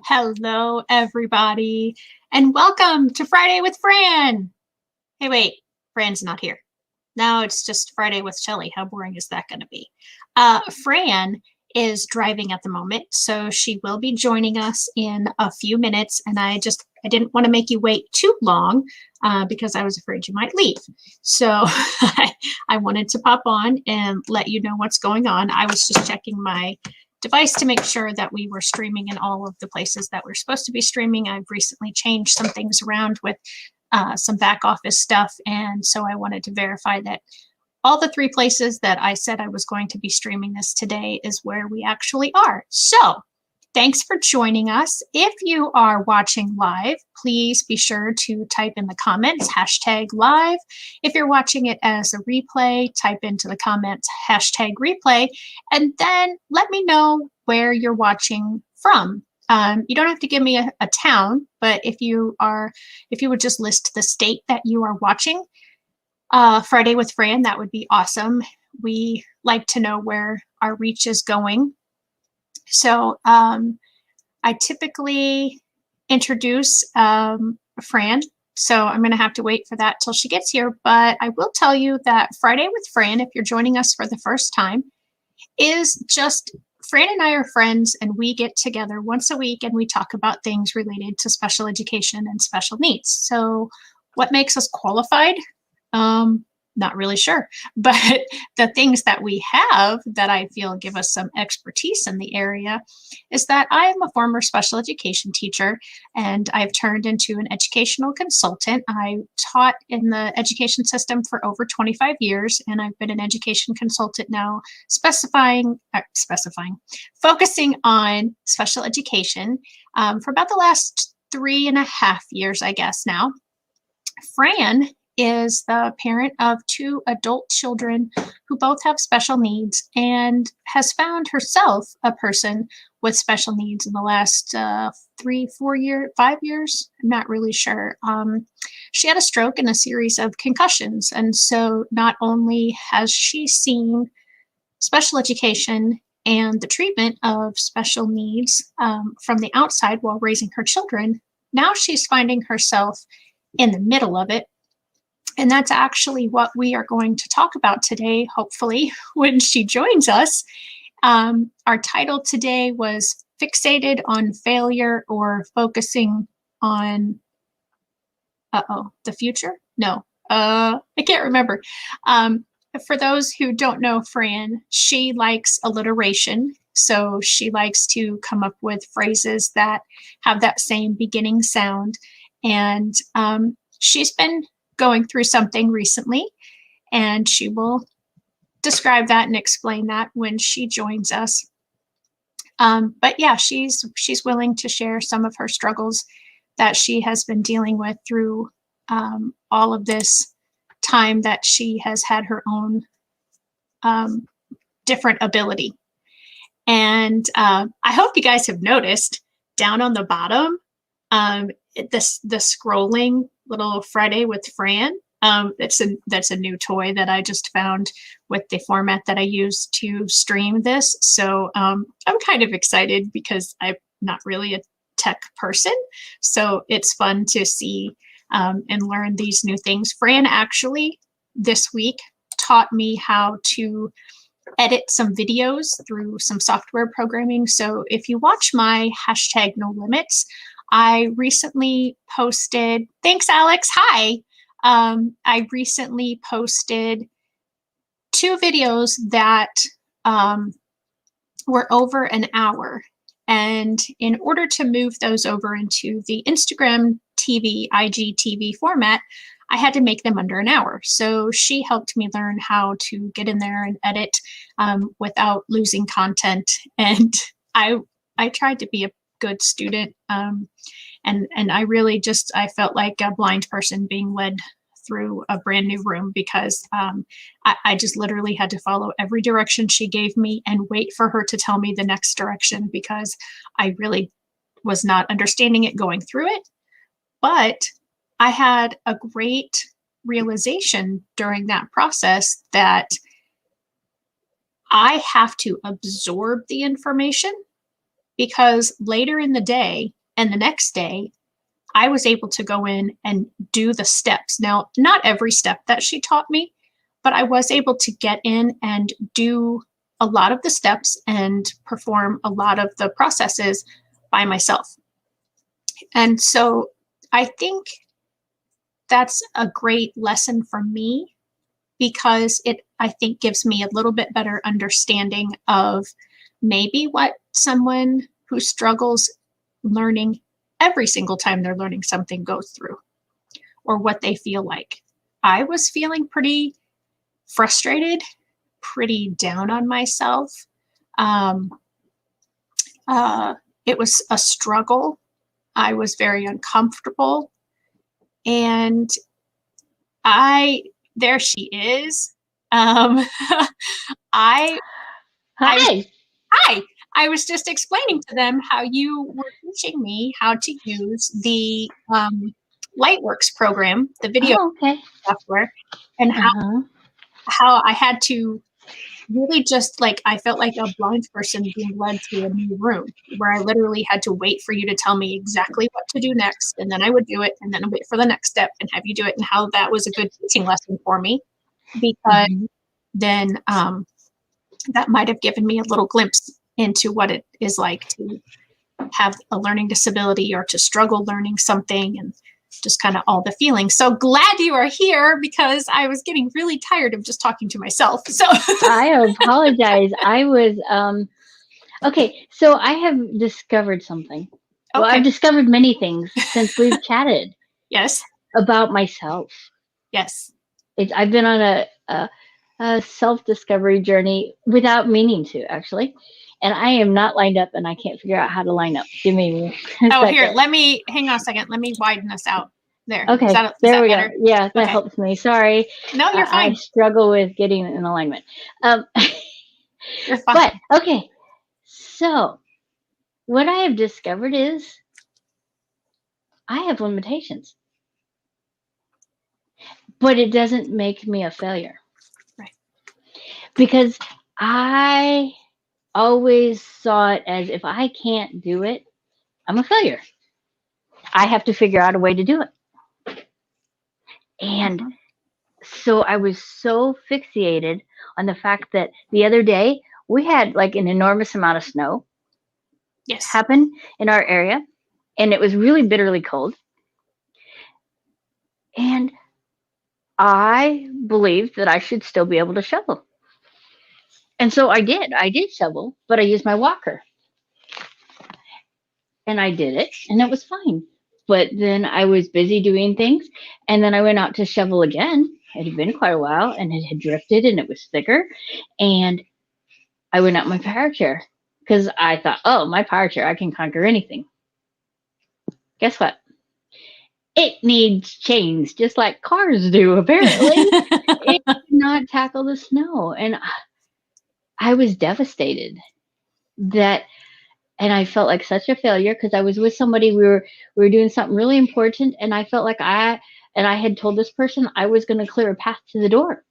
Hello, everybody, and welcome to Friday with Fran. Hey, wait, Fran's not here. Now it's just Friday with Shelly. How boring is that going to be? Fran is driving at the moment, so she will be joining us in a few minutes. And I didn't want to make you wait too long because I was afraid you might leave. So I wanted to pop on and let you know what's going on. I was just checking my device to make sure that we were streaming in all of the places that we're supposed to be streaming. I've recently changed some things around with some back office stuff. And so I wanted to verify that all the three places that I said I was going to be streaming this today is where we actually are. So thanks for joining us. If you are watching live, please be sure to type in the comments, #live. If you're watching it as a replay, type into the comments, #replay, and then let me know where you're watching from. You don't have to give me a town, but if you would just list the state that you are watching Friday with Fran, that would be awesome. We like to know where our reach is going. So I typically introduce Fran, so I'm going to have to wait for that till she gets here. But I will tell you that Friday with Fran, if you're joining us for the first time, is just Fran and I are friends, and we get together once a week and we talk about things related to special education and special needs. So what makes us qualified? Not really sure, but the things that we have that I feel give us some expertise in the area is that I am a former special education teacher, and I've turned into an educational consultant. I taught in the education system for over 25 years, and I've been an education consultant now focusing on special education for about the last 3.5 years, I guess now. Fran is the parent of 2 adult children who both have special needs and has found herself a person with special needs in the last 5 years. I'm not really sure. She had a stroke and a series of concussions. And so not only has she seen special education and the treatment of special needs from the outside while raising her children, now she's finding herself in the middle of it. And that's actually what we are going to talk about today, hopefully, when she joins us. Our title today was Fixated on Failure or Focusing on, the future? No, I can't remember. For those who don't know Fran, she likes alliteration. So she likes to come up with phrases that have that same beginning sound. And she's been going through something recently, and she will describe that and explain that when she joins us. But yeah, she's willing to share some of her struggles that she has been dealing with through all of this time that she has had her own different ability. And I hope you guys have noticed down on the bottom, the scrolling little Friday with Fran. That's a new toy that I just found with the format that I use to stream this. So I'm kind of excited because I'm not really a tech person. So it's fun to see and learn these new things. Fran actually this week taught me how to edit some videos through some software programming. So if you watch my #NoLimits, I recently posted, thanks Alex, hi. I recently posted 2 videos that were over an hour. And in order to move those over into the Instagram TV, IGTV format, I had to make them under an hour. So she helped me learn how to get in there and edit without losing content. And I tried to be a good student. And I really I felt like a blind person being led through a brand new room because I just literally had to follow every direction she gave me and wait for her to tell me the next direction because I really was not understanding it going through it. But I had a great realization during that process that I have to absorb the information because later in the day and the next day, I was able to go in and do the steps. Now, not every step that she taught me, but I was able to get in and do a lot of the steps and perform a lot of the processes by myself. And so I think that's a great lesson for me, because it, I think, gives me a little bit better understanding of maybe what someone who struggles learning every single time they're learning something goes through, or what they feel like. I was feeling pretty frustrated, pretty down on myself. It was a struggle. I was very uncomfortable. And there she is. I Hi. Hi. I was just explaining to them how you were teaching me how to use the Lightworks program, the video Okay. software, and how I had to really just, like, I felt like a blind person being led to a new room where I literally had to wait for you to tell me exactly what to do next, and then I would do it, and then I'd wait for the next step and have you do it, and how that was a good teaching lesson for me, because then that might have given me a little glimpse into what it is like to have a learning disability or to struggle learning something, and just kind of all the feelings. So glad you are here, because I was getting really tired of just talking to myself. So I apologize. I was okay, so I have discovered something. Well, okay. I've discovered many things since we've chatted Yes. about myself. Yes. I've been on a self-discovery journey without meaning to, actually. And I am not lined up, and I can't figure out how to line up. Give me a second. Here, hang on a second. Let me widen this out. There. Okay, Is that there we better? go. Yeah, that Okay. helps me. Sorry. No, you're fine. I struggle with getting in alignment. You're fine. But, okay, so what I have discovered is I have limitations. But it doesn't make me a failure. Right. Because I always saw it as, if I can't do it, I'm a failure. I have to figure out a way to do it. And so I was so fixated on the fact that the other day we had like an enormous amount of snow happen in our area, and it was really bitterly cold. And I believed that I should still be able to shovel. And so I did. I did shovel, but I used my walker. And I did it, and it was fine. But then I was busy doing things, and then I went out to shovel again. It had been quite a while, and it had drifted, and it was thicker. And I went out my power chair because I thought, oh, my power chair, I can conquer anything. Guess what? It needs chains, just like cars do, apparently. It did not tackle the snow. And I was devastated and I felt like such a failure, because I was with somebody, we were doing something really important, and I felt like I had told this person I was going to clear a path to the door.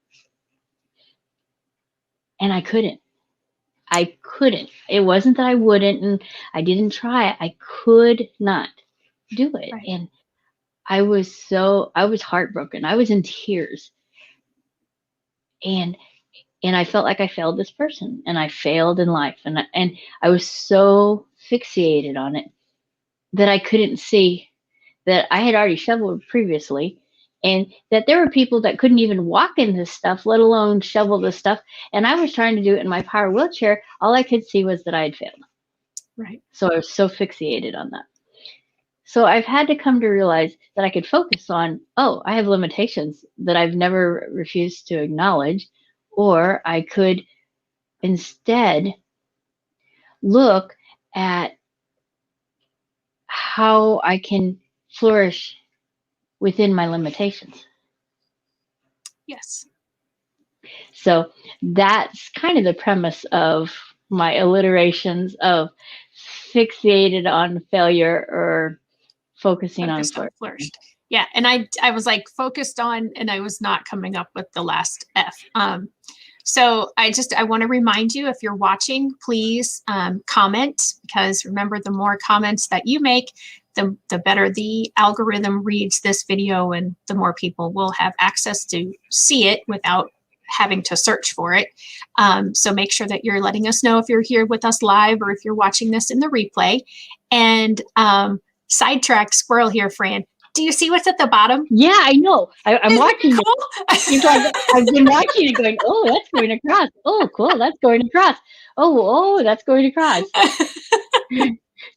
And I couldn't. It wasn't that I wouldn't, and I didn't try. I could not do it. Right. And I was heartbroken. I was in tears. And I felt like I failed this person, and I failed in life. And I was so fixated on it that I couldn't see that I had already shoveled previously, and that there were people that couldn't even walk in this stuff, let alone shovel this stuff. And I was trying to do it in my power wheelchair. All I could see was that I had failed. Right. So I was so fixated on that. So I've had to come to realize that I could focus on, oh, I have limitations that I've never refused to acknowledge, or I could instead look at how I can flourish within my limitations. Yes. So that's kind of the premise of my alliterations of fixated on failure or focusing on flourished. Yeah. And I was like focused on, and I was not coming up with the last F. So I want to remind you, if you're watching, please comment, because remember, the more comments that you make, the better the algorithm reads this video, and the more people will have access to see it without having to search for it. So make sure that you're letting us know if you're here with us live or if you're watching this in the replay. And sidetrack squirrel here, Fran. Do you see what's at the bottom? Yeah, I know. I'm watching cool? it. I've been watching it going, oh, that's going across. Oh, cool. That's going across. Oh, that's going across.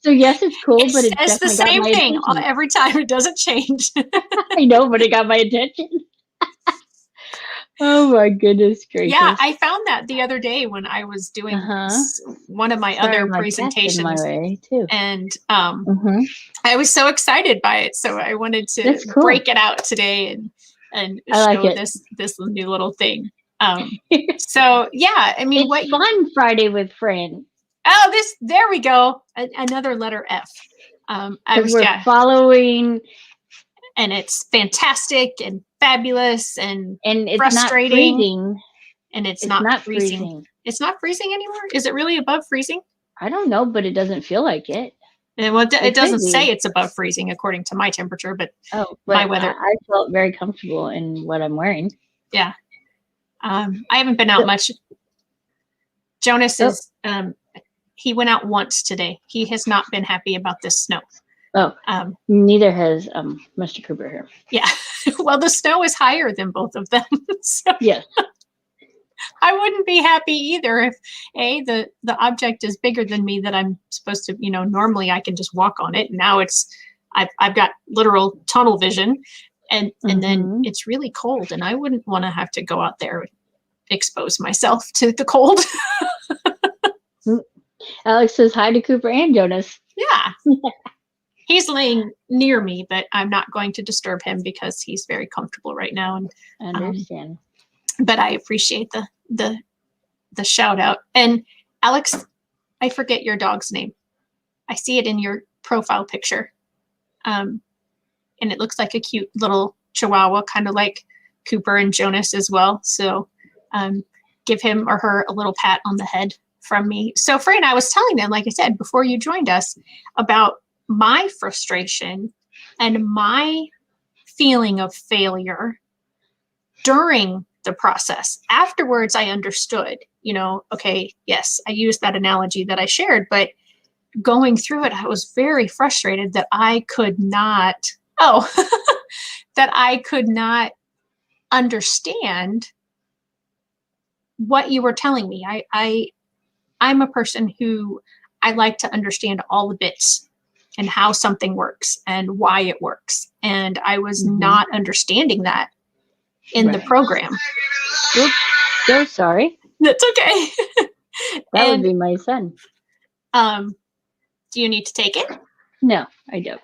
So yes, it's cool, but it's says the definitely got same my thing attention. every time. It doesn't change. I know, but it got my attention. Oh my goodness gracious. Yeah, I found that the other day when I was doing one of my other presentations. My way too. And I was so excited by it, so I wanted to break it out today and show this new little thing. So yeah, I mean, it's fun Friday with Fran. Oh, there we go. Another letter F. We're following, and it's fantastic and fabulous and it's frustrating. Not freezing. And it's not freezing. It's not freezing anymore? Is it really above freezing? I don't know, but it doesn't feel like it. And well, it doesn't say it's above freezing according to my temperature, but my weather. I felt very comfortable in what I'm wearing. Yeah. I haven't been out much. Jonas is he went out once today. He has not been happy about this snow. Oh, neither has Mr. Cooper here. Yeah. Well, the snow is higher than both of them. So yes. I wouldn't be happy either if the object is bigger than me that I'm supposed to, normally I can just walk on it. Now I've got literal tunnel vision, and then it's really cold, and I wouldn't want to have to go out there and expose myself to the cold. Alex says hi to Cooper and Jonas. Yeah. He's laying near me, but I'm not going to disturb him because he's very comfortable right now. And I understand. But I appreciate the shout out. And Alex, I forget your dog's name. I see it in your profile picture. And it looks like a cute little Chihuahua, kind of like Cooper and Jonas as well. So give him or her a little pat on the head from me. So Fran, I was telling them, like I said, before you joined us, about my frustration and my feeling of failure during the process. Afterwards, I understood, okay, yes, I used that analogy that I shared, but going through it, I was very frustrated that I could not, that I could not understand what you were telling me. I'm a person who I like to understand all the bits and how something works and why it works. And I was not understanding that in the program. Oops, so sorry. That's okay. That would be my son. Do you need to take it? No, I don't.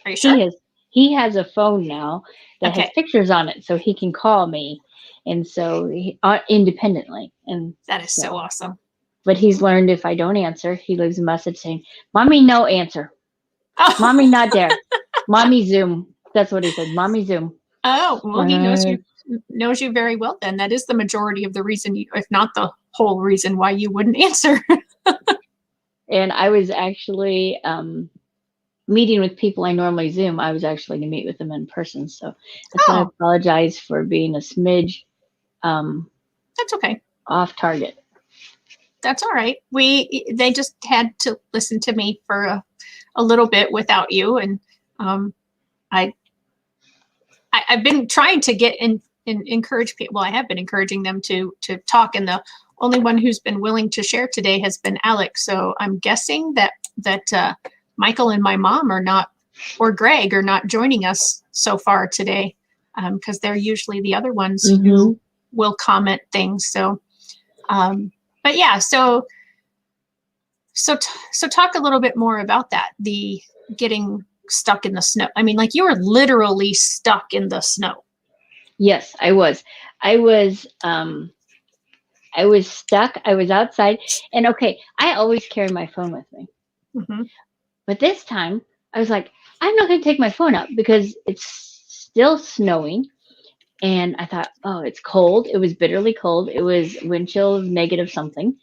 Are you sure? He has a phone now that has pictures on it, so he can call me, and so independently. And that is so awesome. But he's learned if I don't answer, he leaves a message saying, "Mommy, no answer. Oh. Mommy, not there. Mommy, Zoom." That's what he said. Mommy, Zoom. Oh, well, he knows you very well. Then that is the majority of the reason, if not the whole reason, why you wouldn't answer. And I was actually meeting with people I normally Zoom. I was actually going to meet with them in person, so that's why I apologize for being a smidge. That's okay. Off target. That's all right. They just had to listen to me for a little bit without you, and I've been trying to get in encourage people. Well, I have been encouraging them to talk, and the only one who's been willing to share today has been Alex. So I'm guessing that Michael and my mom are not, or Greg are not joining us so far today, because they're usually the other ones who will comment things. So. But yeah, so talk a little bit more about that, the getting stuck in the snow. I mean, like, you were literally stuck in the snow. Yes, I was. I was stuck. I was outside. And okay, I always carry my phone with me. But this time, I was like, I'm not going to take my phone out because it's still snowing. And I thought, oh, it's cold. It was bitterly cold. It was wind chill of negative something.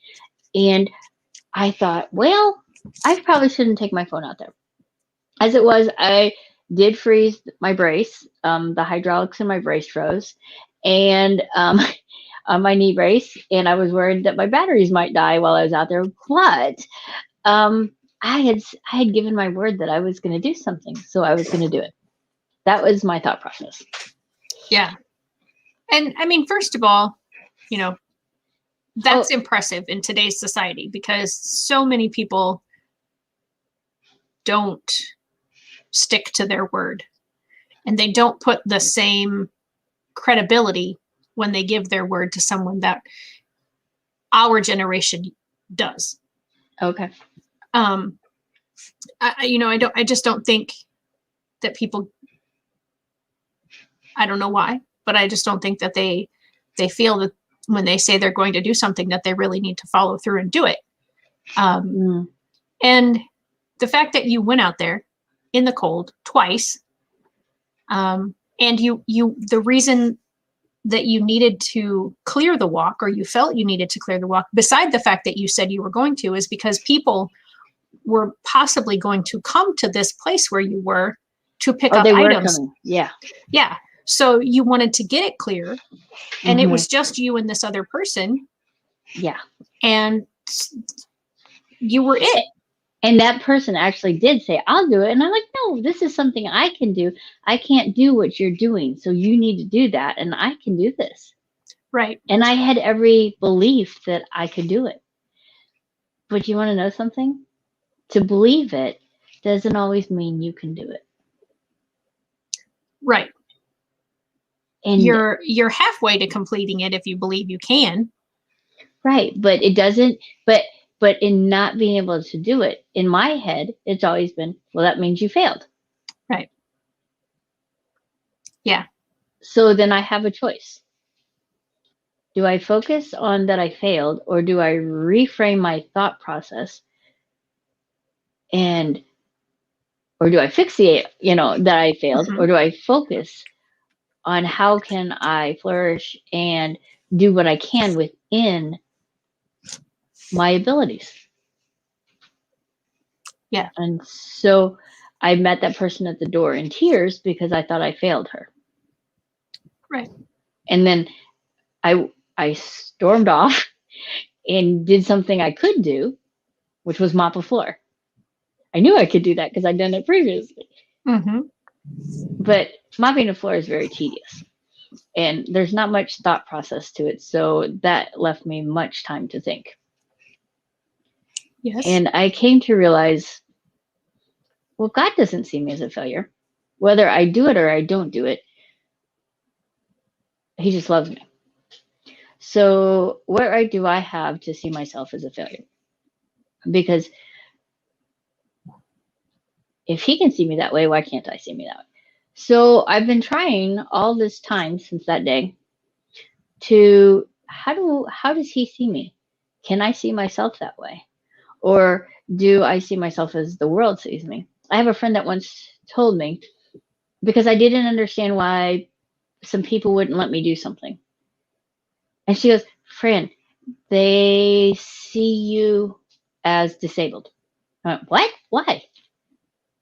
And I thought, well, I probably shouldn't take my phone out there. As it was, I did freeze my brace. The hydraulics in my brace froze, and on my knee brace, and I was worried that my batteries might die while I was out there. But I had given my word that I was going to do something, so I was going to do it. That was my thought process. Yeah. And I mean, first of all, you know, that's impressive in today's society because so many people don't stick to their word and they don't put the same credibility when they give their word to someone that our generation does. Okay. I just don't think that people, I don't know why, but I just don't think that they feel that when they say they're going to do something that they really need to follow through and do it. And the fact that you went out there in the cold twice, and the reason that you needed to clear the walk, or you felt you needed to clear the walk, beside the fact that you said you were going to, is because people were possibly going to come to this place where you were to pick up items. Yeah. Yeah. So you wanted to get it clear, and it was just you and this other person. Yeah. And you were it. And that person actually did say, I'll do it. And I'm like, no, this is something I can do. I can't do what you're doing. So you need to do that. And I can do this. Right. And I had every belief that I could do it. But you want to know something? To believe it doesn't always mean you can do it. Right. And you're halfway to completing it if you believe you can. Right. But it doesn't, but in not being able to do it, in my head, it's always been, well, that means you failed. Right. Yeah. So then I have a choice. Do I focus on that I failed, or do I reframe my thought process or do I fixate, that I failed, or do I focus on how can I flourish and do what I can within my abilities? Yeah. And so I met that person at the door in tears because I thought I failed her. Right. And then I stormed off and did something I could do, which was mop a floor. I knew I could do that because I'd done it previously. But mopping a floor is very tedious, and there's not much thought process to it. So that left me much time to think. Yes. And I came to realize, well, God doesn't see me as a failure. Whether I do it or I don't do it, He just loves me. So what right do I have to see myself as a failure? Because if He can see me that way, why can't I see me that way? So I've been trying all this time since that day to how does He see me? Can I see myself that way? Or do I see myself as the world sees me? I have a friend that once told me, because I didn't understand why some people wouldn't let me do something. And she goes, Fran, they see you as disabled. I went, what? Why?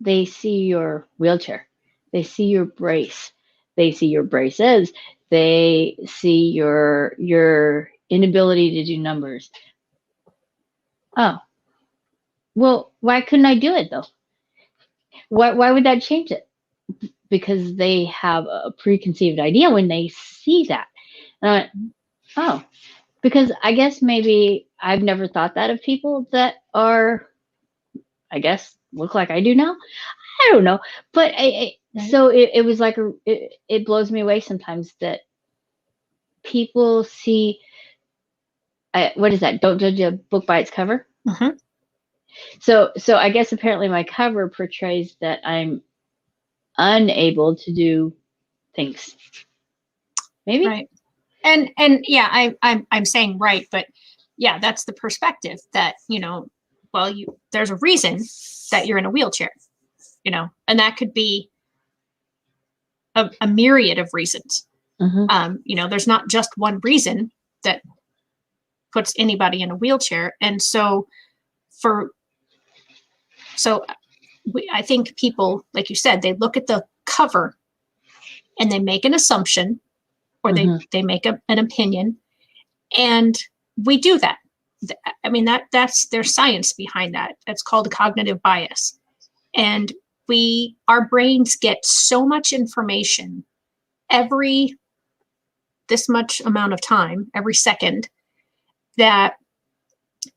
They see your wheelchair. They see your brace. They see your braces. They see your inability to do numbers. Oh, well, why couldn't I do it though? Why would that change it? Because they have a preconceived idea when they see that. And I went, oh, because I guess maybe I've never thought that of people that are, I guess, look like I do now. I don't know. But so it was like, it blows me away sometimes that people see, what is that? Don't judge a book by its cover. So I guess apparently my cover portrays that I'm unable to do things. Maybe. Right. And yeah, I'm saying right, but yeah, that's the perspective that, well, there's a reason that you're in a wheelchair, and that could be a myriad of reasons. There's not just one reason that puts anybody in a wheelchair. And so I think people, like you said, they look at the cover and they make an assumption, or they make an opinion, and we do that. I mean, that's there's science behind that. That's called cognitive bias. And our brains get so much information this much amount of time, every second, that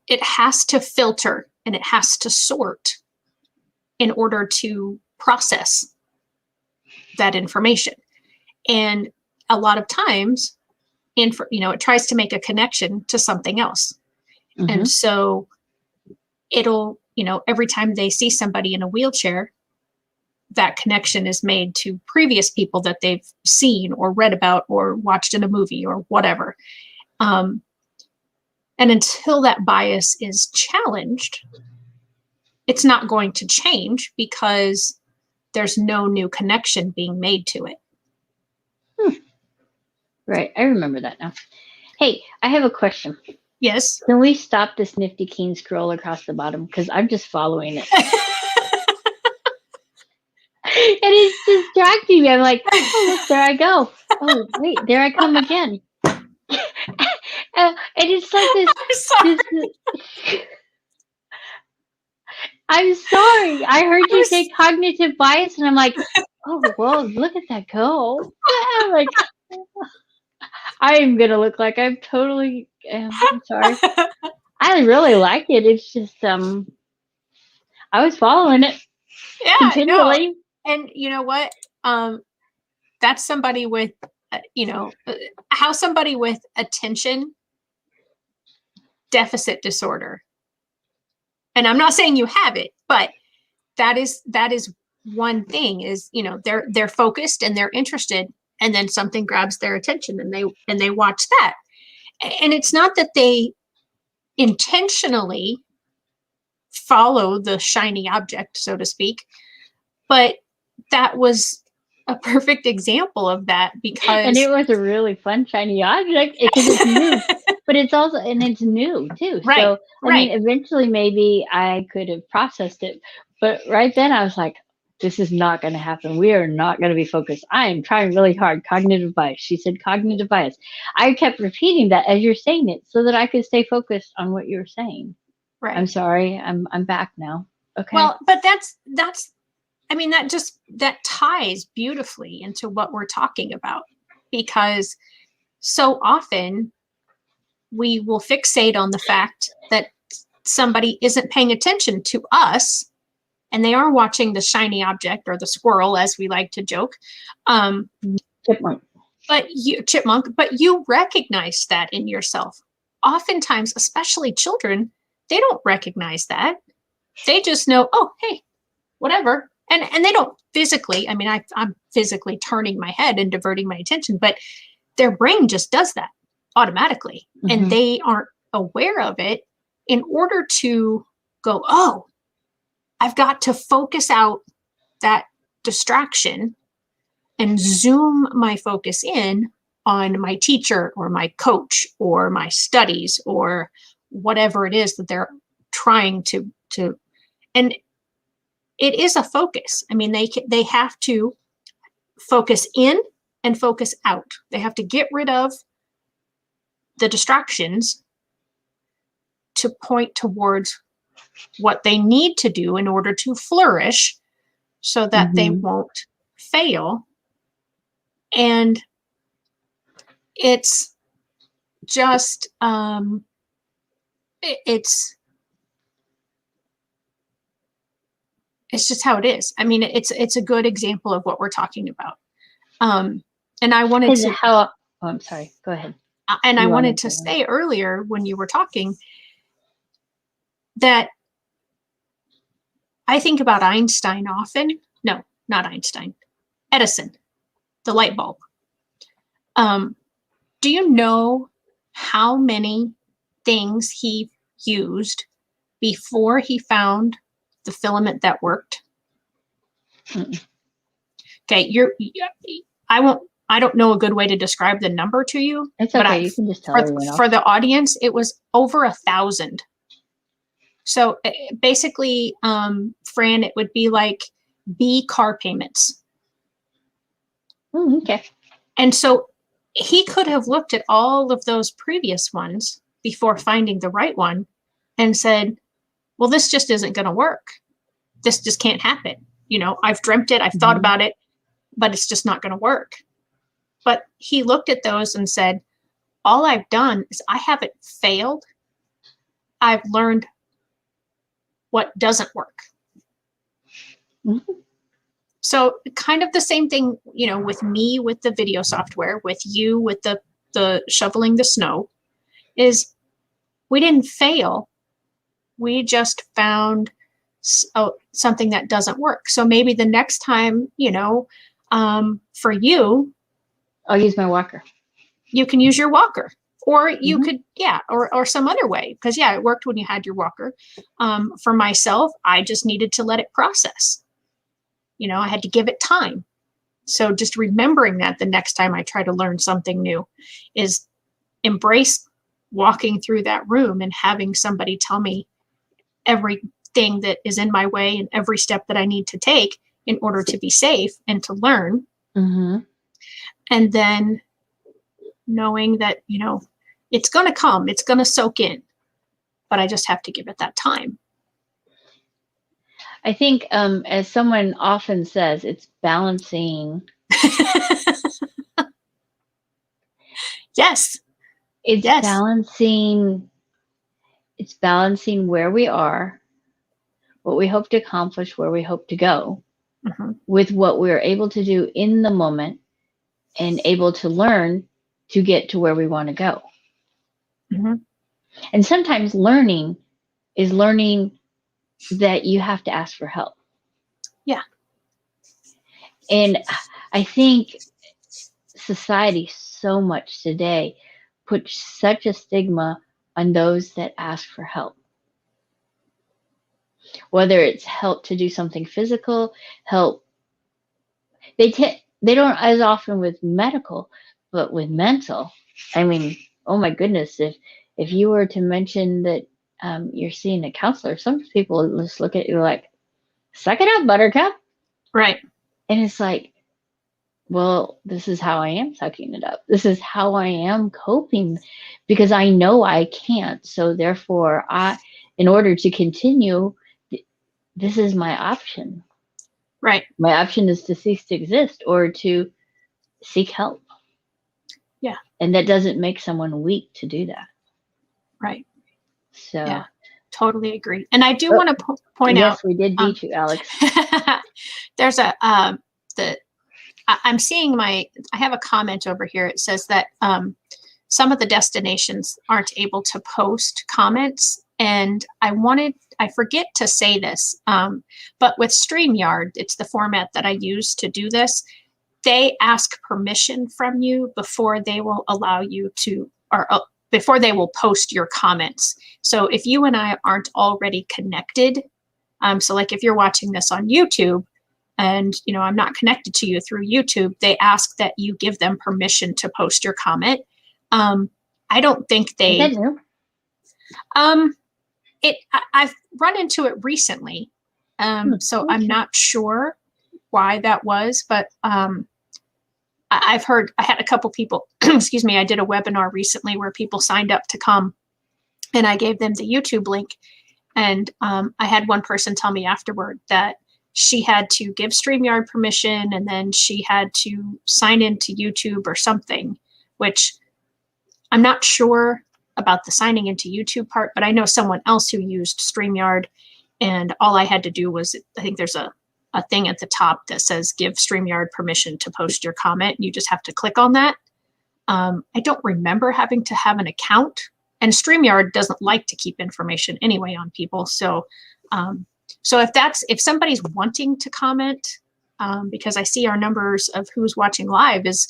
it has to filter and it has to sort in order to process that information. And a lot of times, it tries to make a connection to something else. And so it'll, every time they see somebody in a wheelchair, that connection is made to previous people that they've seen or read about or watched in a movie or whatever. And until that bias is challenged, it's not going to change because there's no new connection being made to it. Right. I remember that now. Hey, I have a question. Yes. Can we stop this nifty keen scroll across the bottom? Because I'm just following it. And it's distracting me. I'm like, oh, look, there I go. Oh, wait, there I come again. And it's like this. I'm sorry. I heard you say cognitive bias, and I'm like, oh, well, look at that go. Like, I am going to look like I'm totally, I'm sorry. I really like it. It's just, I was following it continually. No. And you know what? That's somebody with, how somebody with attention deficit disorder. And I'm not saying you have it, but that is one thing is, they're focused and they're interested, and then something grabs their attention and they watch that. And it's not that they intentionally follow the shiny object, so to speak, but that was a perfect example of that because... And it was a really fun, shiny object because it's new, but it's new too. Right, so, I mean, eventually maybe I could have processed it, but right then I was like, this is not going to happen. We are not going to be focused. I am trying really hard. Cognitive bias. She said cognitive bias. I kept repeating that as you're saying it so that I could stay focused on what you were saying. Right. I'm sorry. I'm back now. Okay. Well, but that's I mean, that ties beautifully into what we're talking about, because so often we will fixate on the fact that somebody isn't paying attention to us and they are watching the shiny object or the squirrel, as we like to joke. Chipmunk. But you recognize that in yourself. Oftentimes, especially children, they don't recognize that. They just know, oh, hey, whatever. And they don't physically, I mean, I'm physically turning my head and diverting my attention, but their brain just does that automatically. And they aren't aware of it in order to go, oh, I've got to focus out that distraction and zoom my focus in on my teacher or my coach or my studies or whatever it is that they're trying to, and it is a focus. I mean, they have to focus in and focus out. They have to get rid of the distractions to point towards what they need to do in order to flourish so that they won't fail. And it's just, it's just how it is. I mean, it's a good example of what we're talking about. And I wanted to... Oh, I'm sorry. Go ahead. And I wanted to say earlier when you were talking that I think about Einstein often. No, not Einstein. Edison, the light bulb. Do you know how many things he used before he found the filament that worked? Okay, I'm I don't know a good way to describe the number to you. It's but okay. You can just tell everyone else. For the audience, it was over 1,000. So basically, Fran, it would be like B car payments. Okay. And so he could have looked at all of those previous ones before finding the right one and said, well, this just isn't going to work. This just can't happen. You know, I've dreamt it. I've thought about it, but it's just not going to work. But he looked at those and said, all I've done is I haven't failed. I've learned what doesn't work. So kind of the same thing, you know, with me, with the video software, with you, with the shoveling the snow, is we didn't fail. We just found something that doesn't work. So maybe the next time, you know, for you, I'll use my walker. You can use your walker. Or you could, or some other way. Because, it worked when you had your walker. For myself, I just needed to let it process. You know, I had to give it time. So just remembering that the next time I try to learn something new is embrace walking through that room and having somebody tell me everything that is in my way and every step that I need to take in order to be safe and to learn. And then knowing that, you know, it's going to come, it's going to soak in, but I just have to give it that time. I think, as someone often says, it's balancing. Yes. It's balancing. It's balancing where we are, what we hope to accomplish, where we hope to go, with what we're able to do in the moment and able to learn to get to where we want to go. And sometimes learning is learning that you have to ask for help. Yeah. And I think society so much today puts such a stigma on those that ask for help. Whether it's help to do something physical, help. They don't as often with medical, but with mental. I mean, oh my goodness, if you were to mention that you're seeing a counselor, some people just look at you like, suck it up, buttercup. Right. And it's like, well, this is how I am sucking it up. This is how I am coping because I know I can't. So therefore, in order to continue, this is my option. Right. My option is to cease to exist or to seek help. Yeah. And that doesn't make someone weak to do that. Right. So. Yeah, totally agree. And I do want to point out. Yes, we did beat you, Alex. There's I'm seeing I have a comment over here. It says that some of the destinations aren't able to post comments. And I forget to say this, but with StreamYard, it's the format that I use to do this. They ask permission from you before they will allow you to, or before they will post your comments. So if you and I aren't already connected, so like if you're watching this on YouTube and, you know, I'm not connected to you through YouTube, they ask that you give them permission to post your comment. I don't think they, Is that new? I've run into it recently. So I'm not sure why that was, but I've heard, I had a couple people, excuse me, I did a webinar recently where people signed up to come and I gave them the YouTube link. And I had one person tell me afterward that she had to give StreamYard permission and then she had to sign into YouTube or something, which I'm not sure about the signing into YouTube part, but I know someone else who used StreamYard and all I had to do was, I think there's a thing at the top that says give StreamYard permission to post your comment. You just have to click on that. I don't remember having to have an account, and StreamYard doesn't like to keep information anyway on people. So if somebody's wanting to comment, because I see our numbers of who's watching live is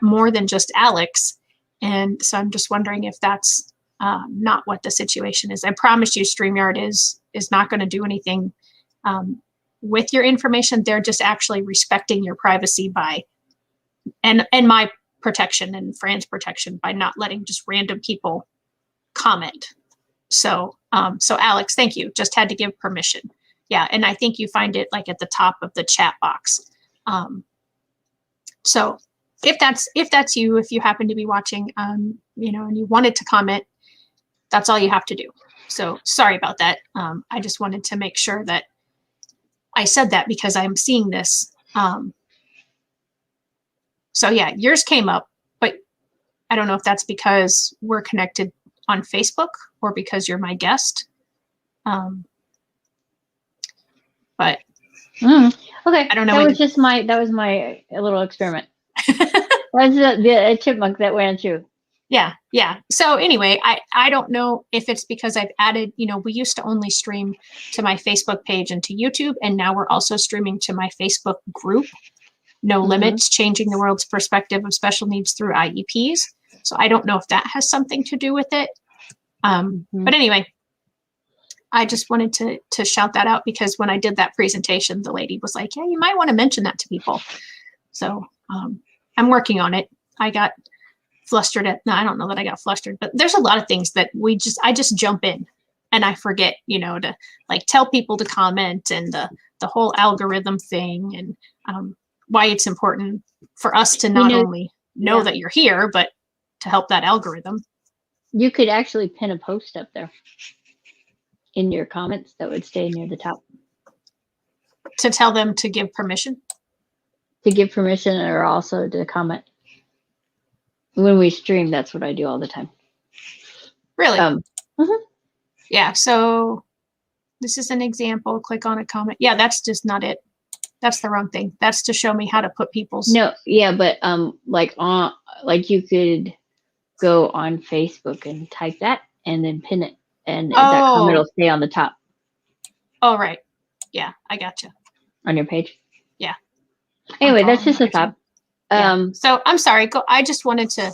more than just Alex. And so I'm just wondering if that's not what the situation is. I promise you StreamYard is not going to do anything with your information. They're just actually respecting your privacy by and my protection and Fran's protection by not letting just random people comment. So so Alex, thank you. Just had to give permission. Yeah, and I think you find it like at the top of the chat box. So if that's you, if you happen to be watching, you know, and you wanted to comment, that's all you have to do. So sorry about that. I just wanted to make sure that I said that because I'm seeing this. So yeah, yours came up, but I don't know if that's because we're connected on Facebook or because you're my guest. But okay, I don't know. That was just my little experiment. That's the chipmunk that ran through. Yeah. So anyway, I don't know if it's because I've added, you know, we used to only stream to my Facebook page and to YouTube, and now we're also streaming to my Facebook group, No Limits, Changing the World's Perspective of Special Needs Through IEPs. So I don't know if that has something to do with it. But anyway, I just wanted to shout that out because when I did that presentation, the lady was like, yeah, you might want to mention that to people. So I'm working on it. I got flustered no, I don't know that I got flustered, but there's a lot of things that I just jump in and I forget, you know, to like tell people to comment and the whole algorithm thing and why it's important for us to not only know that you're here, but to help that algorithm. You could actually pin a post up there in your comments that would stay near the top. To tell them to give permission? To give permission or also to comment. When we stream, that's what I do all the time. Really? Yeah, so this is an example. Click on a comment. Yeah, that's just not it. That's the wrong thing. That's to show me how to put people's... No, yeah, but like you could go on Facebook and type that and then pin it, and that comment will stay on the top. Oh, right. Yeah, I gotcha. On your page? Yeah. Anyway, that's just a thought. So I'm sorry. I just wanted to...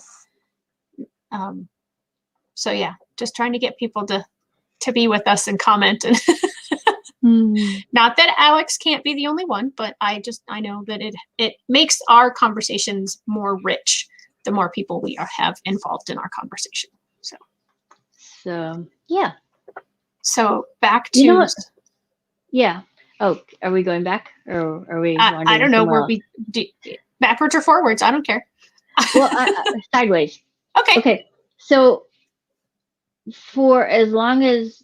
so yeah, just trying to get people to be with us and comment. And not that Alex can't be the only one, but I know that it makes our conversations more rich the more people we have involved in our conversation. So yeah. So back to... You know what? Yeah. Oh, are we going back or are we? I don't know where we do, backwards or forwards. I don't care. Well, sideways. Okay. So for as long as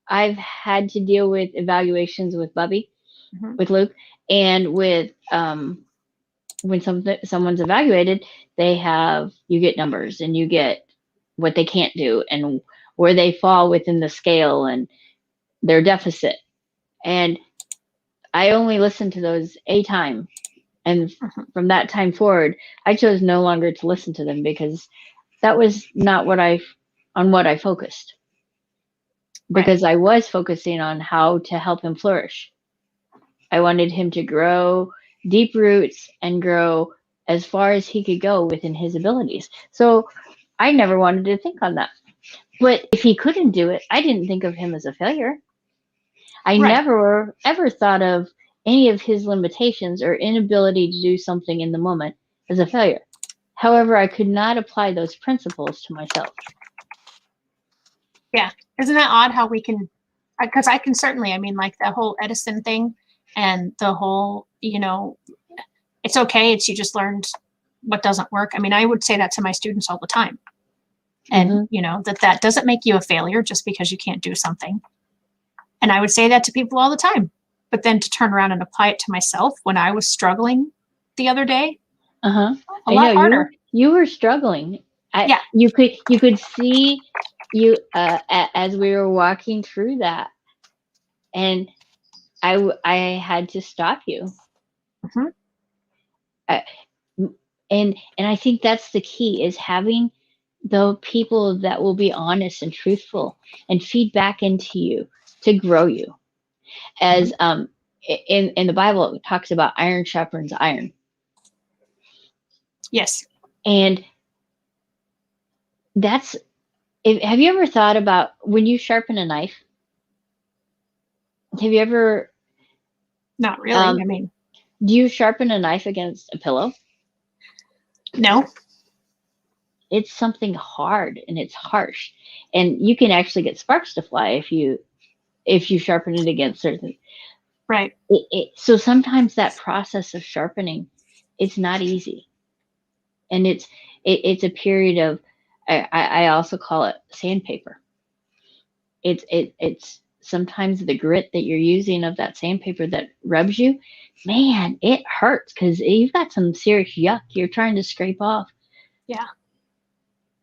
I've had to deal with evaluations with Bubby, with Luke, and with when someone's evaluated, you get numbers and you get what they can't do and where they fall within the scale and their deficit. And I only listened to those a time. And from that time forward, I chose no longer to listen to them because that was not on what I focused. Because I was focusing on how to help him flourish. I wanted him to grow deep roots and grow as far as he could go within his abilities. So I never wanted to think on that. But if he couldn't do it, I didn't think of him as a failure. I never ever thought of any of his limitations or inability to do something in the moment as a failure. However, I could not apply those principles to myself. Yeah. Isn't that odd how we can, because I can certainly, I mean, like the whole Edison thing and the whole, you know, it's okay. You just learned what doesn't work. I mean, I would say that to my students all the time. And, you know, that doesn't make you a failure just because you can't do something. And I would say that to people all the time. But then to turn around and apply it to myself when I was struggling the other day, a lot harder. You were struggling. You could see you as we were walking through that, and I had to stop you. And I think that's the key, is having the people that will be honest and truthful and feed back into you to grow you. As in the Bible, it talks about iron sharpens iron. Yes. And have you ever thought about when you sharpen a knife? Have you ever? Not really. I mean, do you sharpen a knife against a pillow? No. It's something hard and it's harsh, and you can actually get sparks to fly if you sharpen it against certain. Right. So sometimes that process of sharpening, it's not easy, and it's a period of, I also call it sandpaper. It's sometimes the grit that you're using of that sandpaper that rubs you, man, it hurts because you've got some serious yuck you're trying to scrape off. Yeah.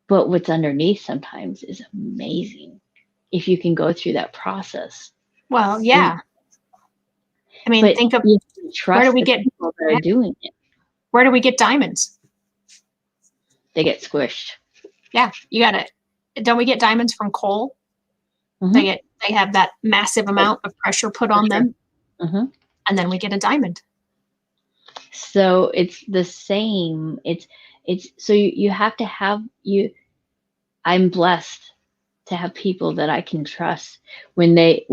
But what's underneath sometimes is amazing if you can go through that process. Well, yeah. I mean, But think of you trust where do we the get people that are doing it. where do we get diamonds? They get squished. Yeah, you got it. Don't we get diamonds from coal? Mm-hmm. They have that massive amount of pressure put on them, Mm-hmm. and then we get a diamond. So it's the same. It's so you have to have you. I'm blessed to have people that I can trust when they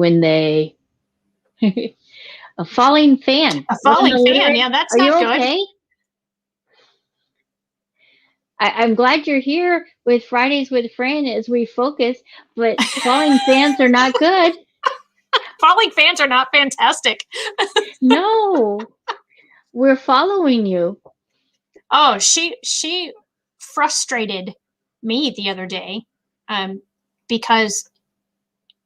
a falling fan. A falling fan, yeah, that's Are you not good. okay? I'm glad you're here with Fridays with Fran as we focus, but falling fans are not good. Falling fans are not fantastic. No, we're following you. Oh, she frustrated me the other day, because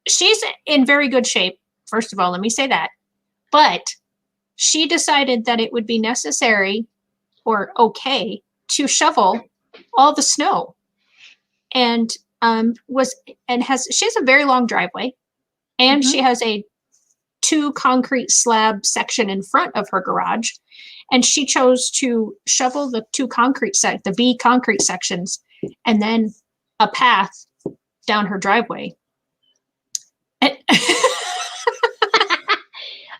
she's in very good shape. First of all, let me say that. But she decided that it would be necessary or okay to shovel all the snow, and she has a very long driveway, and Mm-hmm. she has a 2 concrete slab section in front of her garage, and she chose to shovel the the B concrete sections, and then a path down her driveway.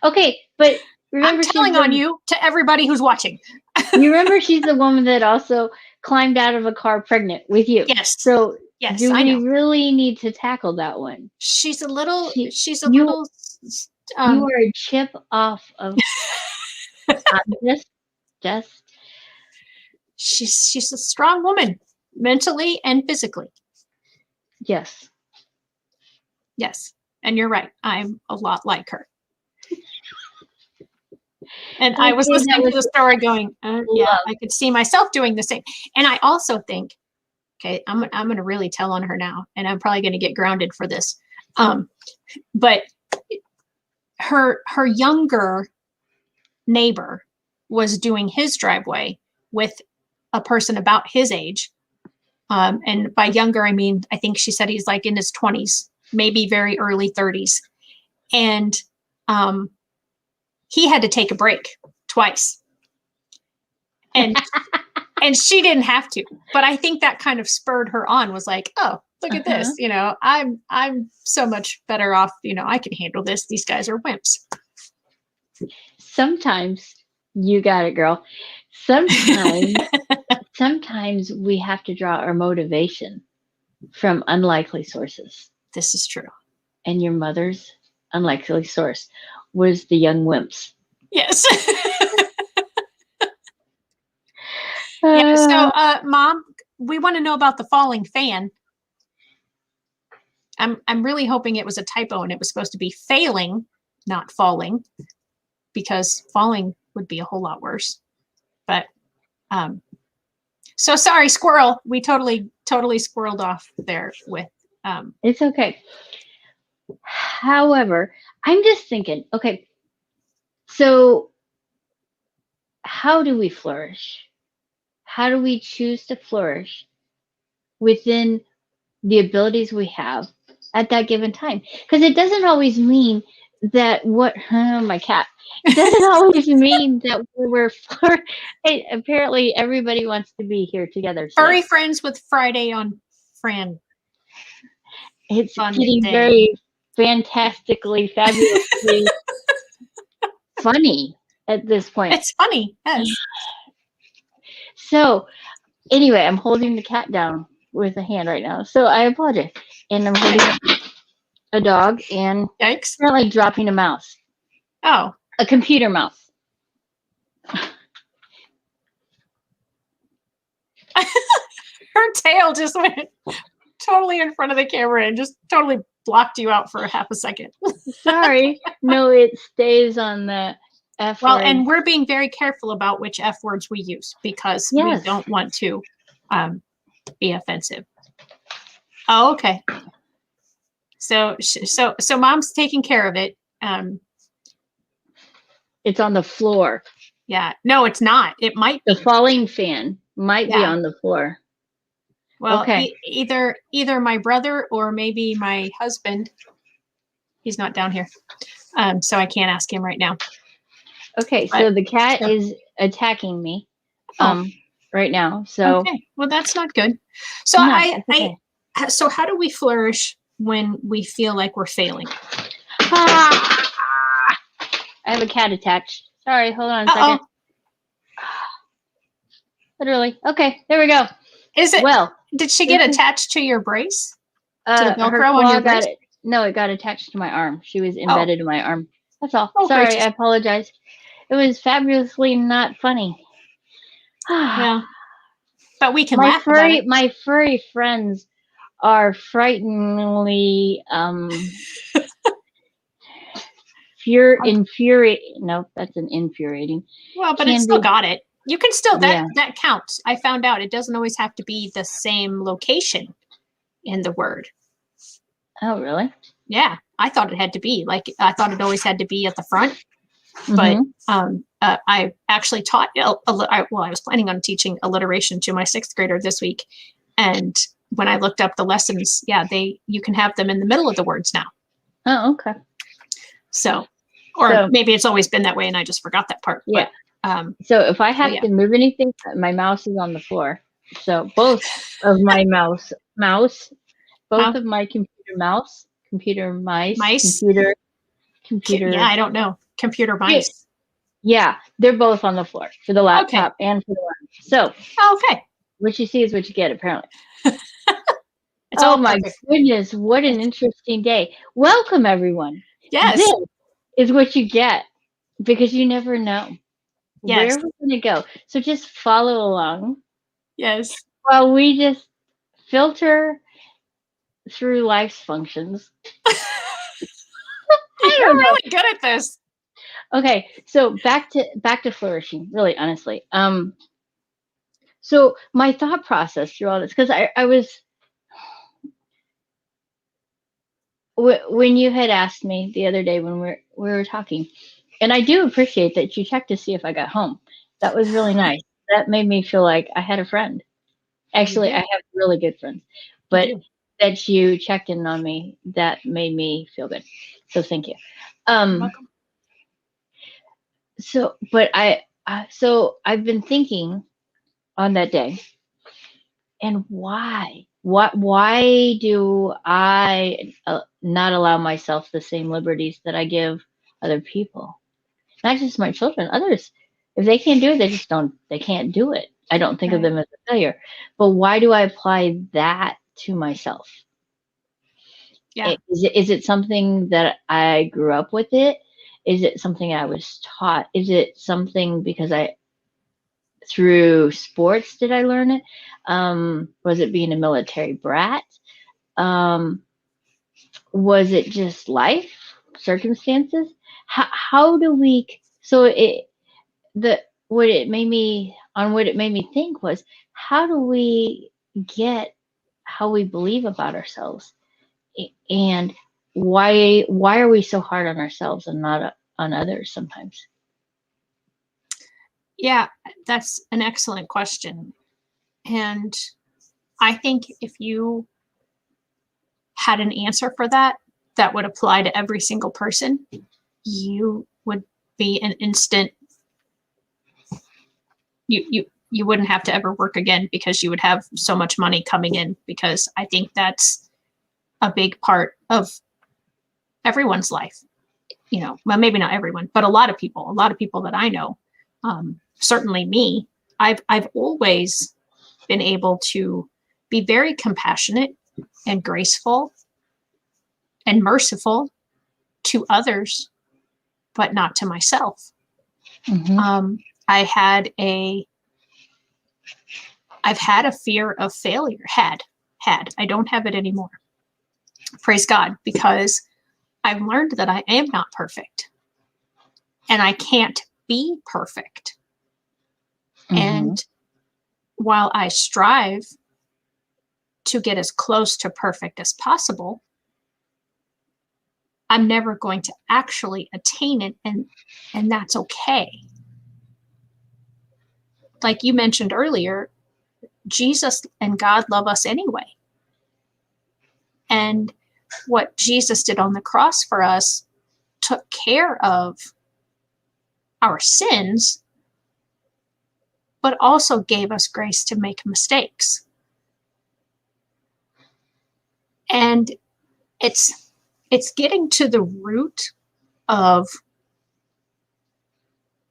Okay, but remember, I'm telling on you to everybody who's watching. You remember she's the woman that also climbed out of a car pregnant with you. Yes. So yes, do I we know. Really need to tackle that one? She's a little. You are a chip off of. just. She's a strong woman, mentally and physically. Yes. Yes, and you're right. I'm a lot like her. And I was listening to the story going, yeah, I could see myself doing the same. And I also think, okay, I'm going to really tell on her now, and I'm probably going to get grounded for this. But her younger neighbor was doing his driveway with a person about his age. And by younger, I mean, I think she said he's like in his 20s, maybe very early 30s. And he had to take a break twice. And and she didn't have to. But I think that kind of spurred her on, was like, oh, look at this. You know, I'm so much better off. You know, I can handle this. These guys are wimps. Sometimes you got it, girl. Sometimes we have to draw our motivation from unlikely sources. This is true. And your mother's unlikely source was the young wimps. Yes. Yeah. So, Mom, we want to know about the falling fan. I'm really hoping it was a typo and it was supposed to be failing, not falling, because falling would be a whole lot worse. But so sorry, squirrel. We totally squirreled off there with. It's okay. However, I'm just thinking, okay, so how do we flourish? How do we choose to flourish within the abilities we have at that given time? Because it doesn't always mean that my cat. It doesn't always mean that we're apparently everybody wants to be here together. Furry friends with Friday on Fran. It's getting very fantastically, fabulously funny at this point. It's funny, yes. So anyway, I'm holding the cat down with a hand right now. So I apologize. And I'm holding a dog and yikes. Apparently dropping a mouse. Oh. A computer mouse. Her tail just went totally in front of the camera and just totally blocked you out for a half a second. Sorry. No, it stays on the F Well, word. and we're being very careful about which F words we use because we don't want to be offensive. Oh, okay. So mom's taking care of it. It's on the floor. Yeah. No, it's not. It might be. The falling fan might be on the floor. Well, okay. Either my brother or maybe my husband. He's not down here. So I can't ask him right now. Okay, so the cat is attacking me right now. So okay. Well, that's not good. So so how do we flourish when we feel like we're failing? I have a cat attached. Sorry, hold on a second. Literally. Okay, there we go. Is it did she get attached to your brace? To the Velcro on your brace? No, it got attached to my arm. She was embedded in my arm. That's all. Sorry, gracious. I apologize. It was fabulously not funny. Yeah. But we can laugh about it. My furry friends are frighteningly infuriating. No, that's an infuriating. Well, but it still got it. You can still that counts. I found out it doesn't always have to be the same location in the word. Oh, really? Yeah, I thought it had to be I thought it always had to be at the front. But I actually taught. I was planning on teaching alliteration to my 6th grader this week, and when I looked up the lessons, you can have them in the middle of the words now. Oh, okay. So maybe it's always been that way, and I just forgot that part. Yeah. But, so if I have to move anything, my mouse is on the floor. So both of my both of my computer mice. Yeah, I don't know. Computer mice. Yeah, they're both on the floor for the laptop and for the one. So what you see is what you get, apparently. Oh my goodness, what an interesting day. Welcome, everyone. Yes. This is what you get because you never know where we're going to go. So just follow along. Yes. While we just filter through life's functions. You're really good at this. Okay, so back to flourishing, really honestly. So my thought process through all this, because I was, when you had asked me the other day when we were talking, and I do appreciate that you checked to see if I got home. That was really nice. That made me feel like I had a friend. Actually, I have really good friends, but that you checked in on me, that made me feel good. So thank you. Welcome. So, but I've been thinking on that day, and why do I not allow myself the same liberties that I give other people? Not just my children, others. If they can't do it, they can't do it. I don't think of them as a failure. But why do I apply that to myself? Yeah. Is it something that I grew up with it? Is it something I was taught? Is it something because through sports did I learn it? Was it being a military brat? Was it just life, circumstances? How do we? So what it made me think was, how do we get how we believe about ourselves, and why are we so hard on ourselves and not on others sometimes? Yeah, that's an excellent question. And I think if you had an answer for that would apply to every single person, you would be an instant, you wouldn't have to ever work again because you would have so much money coming in, because I think that's a big part of everyone's life. Well, maybe not everyone, but a lot of people that I know, certainly me, I've always been able to be very compassionate and graceful and merciful to others, but not to myself. Mm-hmm. I I've had a fear of failure. Had. I don't have it anymore. Praise God, because I've learned that I am not perfect. And I can't be perfect. And while I strive to get as close to perfect as possible, I'm never going to actually attain it, and that's okay. Like you mentioned earlier, Jesus and God love us anyway. And what Jesus did on the cross for us took care of our sins, but also gave us grace to make mistakes. And it's getting to the root of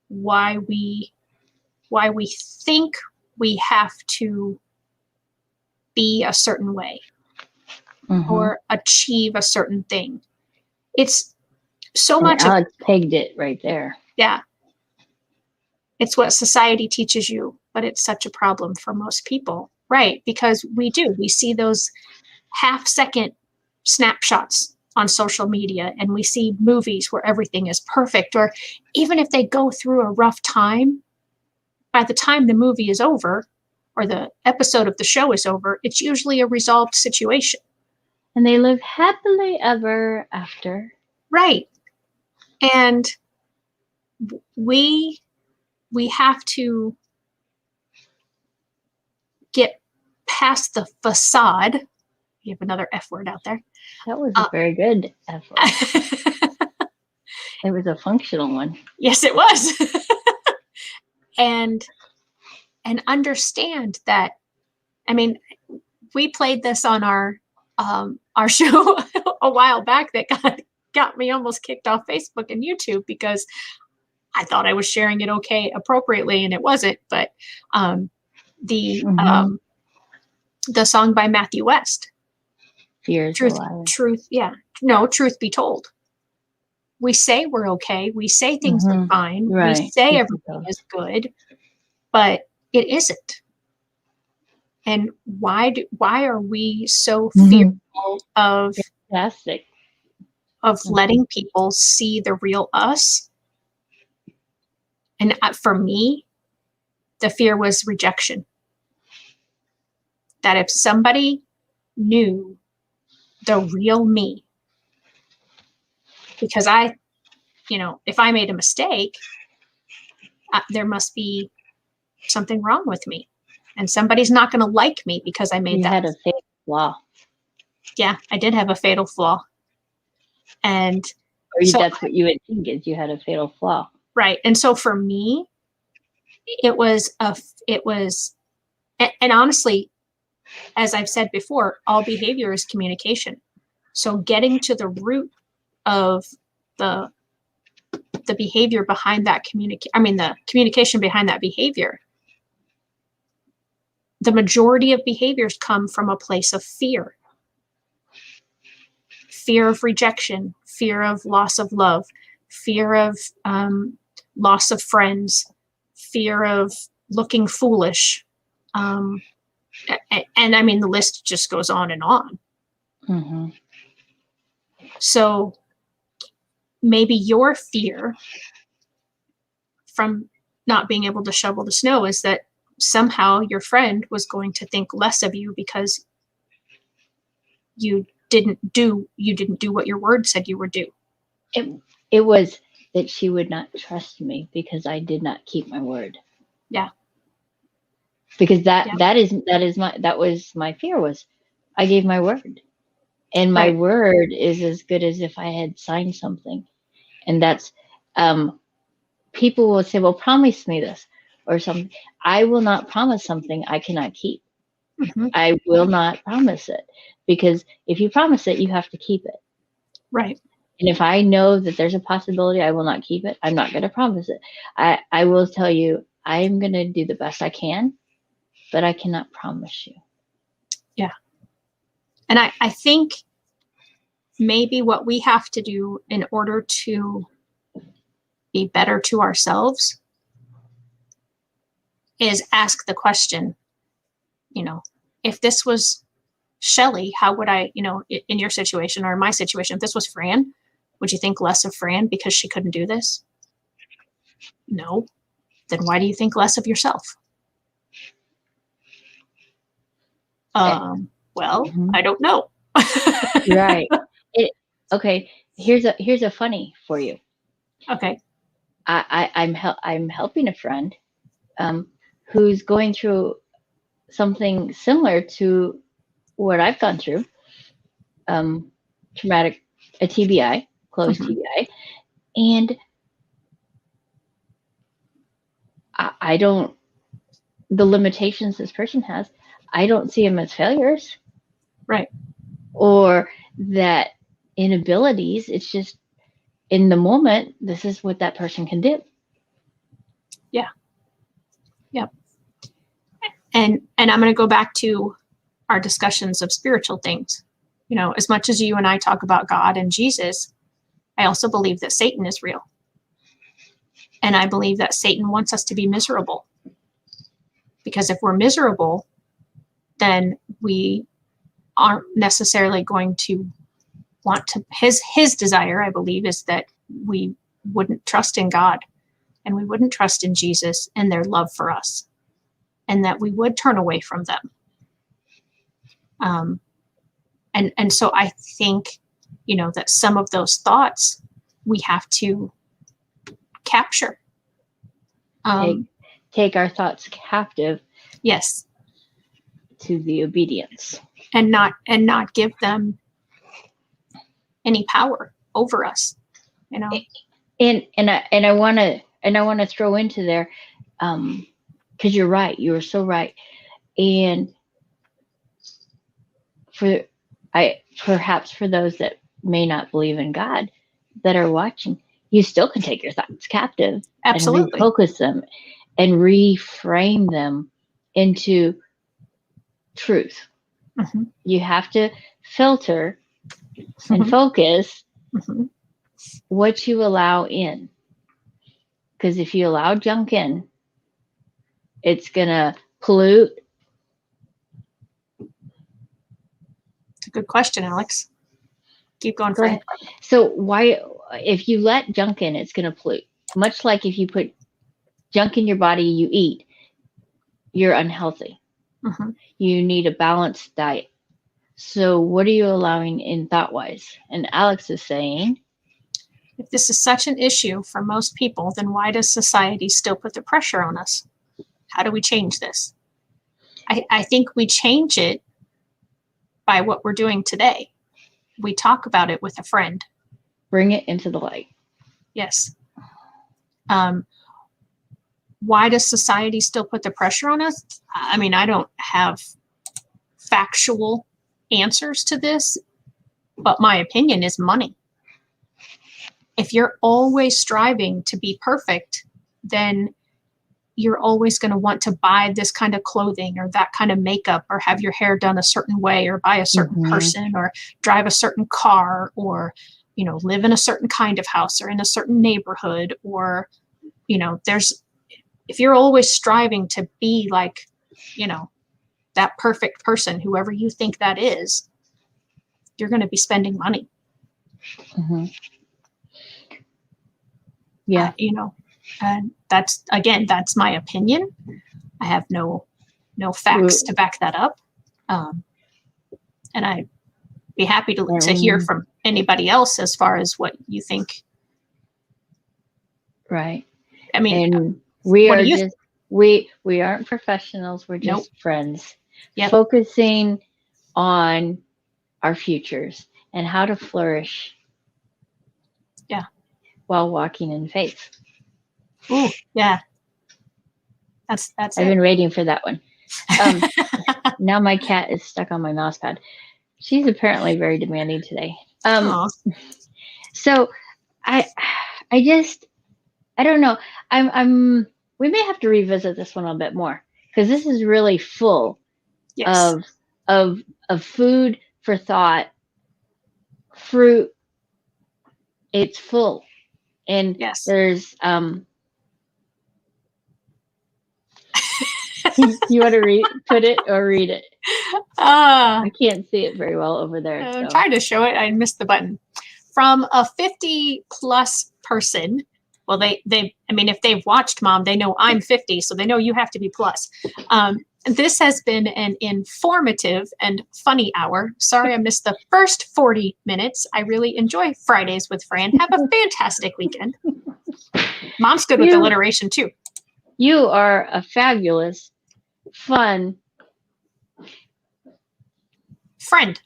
why we think we have to be a certain way or achieve a certain thing. It's so much. Alex pegged it right there. Yeah. It's what society teaches you, but it's such a problem for most people, right? Because we see those half-second snapshots on social media, and we see movies where everything is perfect, or even if they go through a rough time, by the time the movie is over or the episode of the show is over, it's usually a resolved situation. And they live happily ever after. Right. And we have to get past the facade. You have another F word out there. That was a very good F word. It was a functional one. Yes, it was. and understand that, I mean, we played this on our show a while back that got me almost kicked off Facebook and YouTube because I thought I was sharing it appropriately, and it wasn't. But the song by Matthew West, Fear is a liar. Truth be told. We say we're okay. We say things are fine. Right. We say everything is good, but it isn't. And why are we so fearful of Fantastic. of letting people see the real us? And for me, the fear was rejection. That if somebody knew the real me, because if I made a mistake, there must be something wrong with me. And somebody's not going to like me because I made that. You had a fatal flaw. Yeah, I did have a fatal flaw. And that's what you would think, is you had a fatal flaw. Right. And so for me, it was, and honestly, as I've said before, all behavior is communication. So getting to the root of the behavior behind that the communication behind that behavior. The majority of behaviors come from a place of fear. Fear of rejection, fear of loss of love, fear of loss of friends, fear of looking foolish. And I mean, the list just goes on and on. So maybe your fear from not being able to shovel the snow is that somehow your friend was going to think less of you because you didn't do what your word said you would do. It was that she would not trust me because I did not keep my word. Yeah. Because that was my fear, was I gave my word. And my word is as good as if I had signed something. And that's people will say, well, promise me this or something. I will not promise something I cannot keep. I will not promise it, because if you promise it, you have to keep it. Right. And if I know that there's a possibility I will not keep it, I'm not going to promise it. I will tell you, I am going to do the best I can, but I cannot promise you. Yeah. And I think maybe what we have to do in order to be better to ourselves is ask the question, if this was Shelly, how would I, in your situation or in my situation, if this was Fran, would you think less of Fran because she couldn't do this? No. Then why do you think less of yourself? Well, I don't know. Right. Okay. Here's a funny for you. Okay. I'm helping a friend who's going through something similar to what I've gone through, a TBI, closed TBI, and I don't, the limitations this person has, I don't see them as failures. Right. Or that inabilities. It's just in the moment, this is what that person can do. Yeah. Yep. And I'm going to go back to our discussions of spiritual things. As much as you and I talk about God and Jesus, I also believe that Satan is real. And I believe that Satan wants us to be miserable. Because if we're miserable, then we aren't necessarily going to want to, his desire, I believe, is that we wouldn't trust in God and we wouldn't trust in Jesus and their love for us, and that we would turn away from them. And so I think, that some of those thoughts we have to capture. Take our thoughts captive. Yes. To the obedience. And not give them any power over us, And I want to throw into there, because you're right. You are so right. And perhaps for those that may not believe in God that are watching, you still can take your thoughts captive. Absolutely. And refocus them and reframe them into truth. Mm-hmm. You have to filter and focus what you allow in. Because if you allow junk in, it's going to pollute. It's a good question, Alex. Keep going, Fran. So why, if you let junk in, it's going to pollute. Much like if you put junk in your body, you eat, you're unhealthy. Mm-hmm. You need a balanced diet. So what are you allowing in thought-wise? And Alex is saying, if this is such an issue for most people, then why does society still put the pressure on us? How do we change this? I think we change it by what we're doing today. We talk about it with a friend. Bring it into the light. Yes. Why does society still put the pressure on us? I mean, I don't have factual answers to this, but my opinion is money. If you're always striving to be perfect, then you're always going to want to buy this kind of clothing or that kind of makeup or have your hair done a certain way or buy a certain person or drive a certain car or, live in a certain kind of house or in a certain neighborhood or, if you're always striving to be like, that perfect person, whoever you think that is, you're going to be spending money. Mm-hmm. Yeah. And that's my opinion. I have no facts to back that up. And I'd be happy to hear from anybody else as far as what you think. Right. I mean, and we are just, we aren't professionals. We're just friends. Yep. Focusing on our futures and how to flourish. Yeah. While walking in faith. Ooh, yeah. That's I've been waiting for that one. Now my cat is stuck on my mouse pad. She's apparently very demanding today. So I don't know. We may have to revisit this one a bit more because this is really full of food for thought, fruit. It's full. And there's You want to put it or read it? Uh, I can't see it very well over there. I'm trying to show it. I missed the button. From a 50 plus person. Well, I mean, if they've watched Mom, they know I'm 50, so they know you have to be plus. This has been an informative and funny hour. Sorry, I missed the first 40 minutes. I really enjoy Fridays with Fran. Have a fantastic weekend. Mom's good with alliteration too. You are a fabulous, fun friend,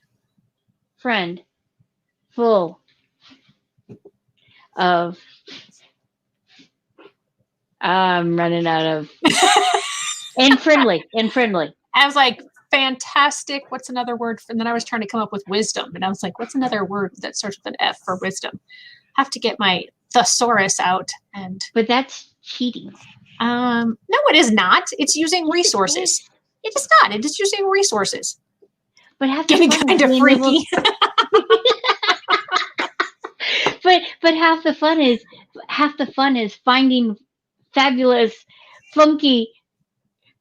full of. I'm running out of. And friendly. I was like, fantastic. What's another word? And then I was trying to come up with wisdom. And I was like, what's another word that starts with an F for wisdom? Have to get my thesaurus out. But that's cheating. No, it is not. It's using resources. It is not. It is using resources. But have getting kind of freaky. but half the fun is finding fabulous, funky,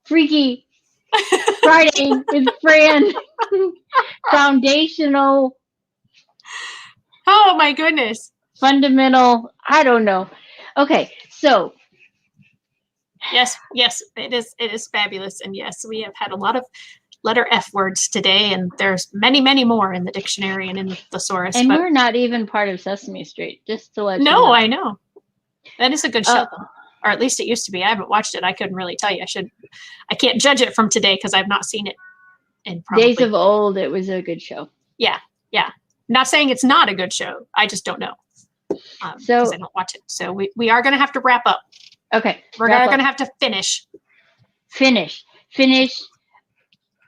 freaky Friday with Fran. Foundational. Oh my goodness. Fundamental. I don't know. Okay, so. Yes, it is fabulous. And yes, we have had a lot of letter F words today, and there's many, many more in the dictionary and in the thesaurus. And we're not even part of Sesame Street, just to let you know. No, I know. That is a good show, though. Or at least it used to be. I haven't watched it. I couldn't really tell you. I can't judge it from today because I've not seen it in probably days of old. It was a good show. Yeah. Not saying it's not a good show. I just don't know. Because I don't watch it. So we are going to have to wrap up. Okay. We're going to have to finish. Finish.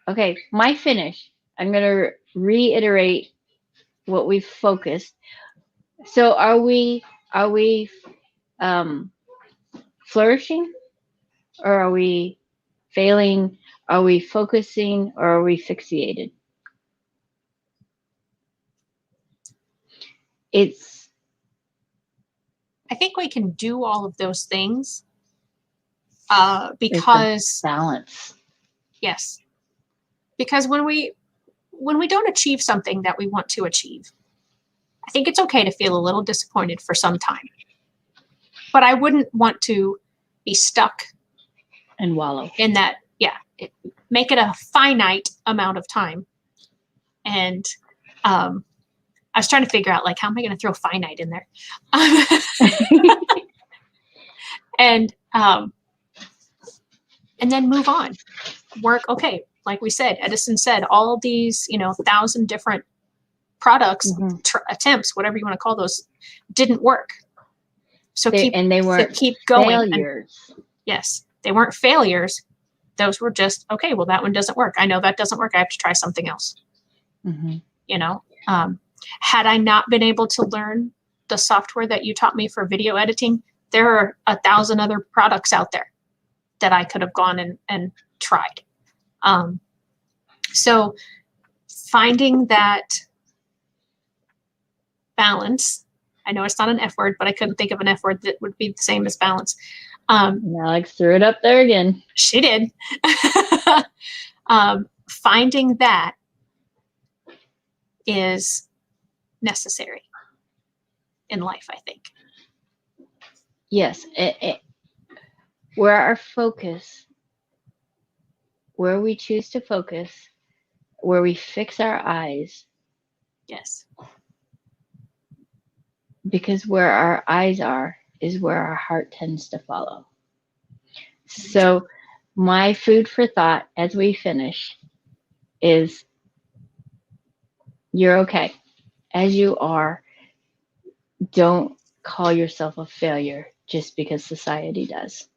Okay, my finish. I'm going to reiterate what we've focused. So are we flourishing, or are we failing? Are we focusing, or are we fixated? I think we can do all of those things because balance. Yes. Because when we don't achieve something that we want to achieve, I think it's okay to feel a little disappointed for some time. But I wouldn't want to be stuck and wallow in that. Yeah, make it a finite amount of time. And I was trying to figure out, like, how am I going to throw finite in there? And then move on. Work. Okay. Like we said, Edison said, all these, 1,000 different products, attempts, whatever you want to call those, didn't work. So keep going. Failures. Yes, they weren't failures. Those were just, okay, well, that one doesn't work. I know that doesn't work. I have to try something else. Had I not been able to learn the software that you taught me for video editing, there are 1,000 other products out there that I could have gone and tried. So finding that balance, I know it's not an F word, but I couldn't think of an F word that would be the same as balance. Alex threw it up there again. She did. Finding that is necessary in life, I think. Yes. Where our focus, where we choose to focus, where we fix our eyes. Yes. Because where our eyes are is where our heart tends to follow. So my food for thought as we finish is, you're okay as you are. Don't call yourself a failure just because society does.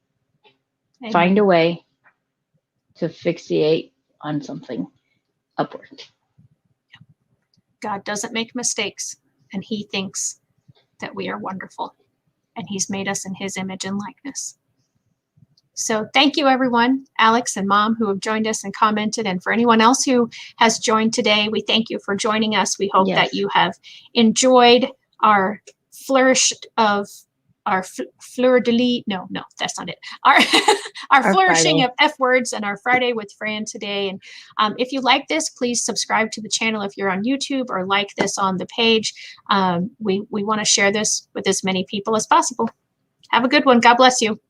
Amen. Find a way to fixate on something upward. God doesn't make mistakes, and he thinks that we are wonderful, and he's made us in his image and likeness. So thank you, everyone, Alex and Mom, who have joined us and commented. And for anyone else who has joined today, we thank you for joining us. We hope that you have enjoyed our flourish of our fleur de lis. No, that's not it. Our flourishing Friday. of F words and our Friday with Fran today. And if you like this, please subscribe to the channel if you're on YouTube, or like this on the page. We want to share this with as many people as possible. Have a good one. God bless you.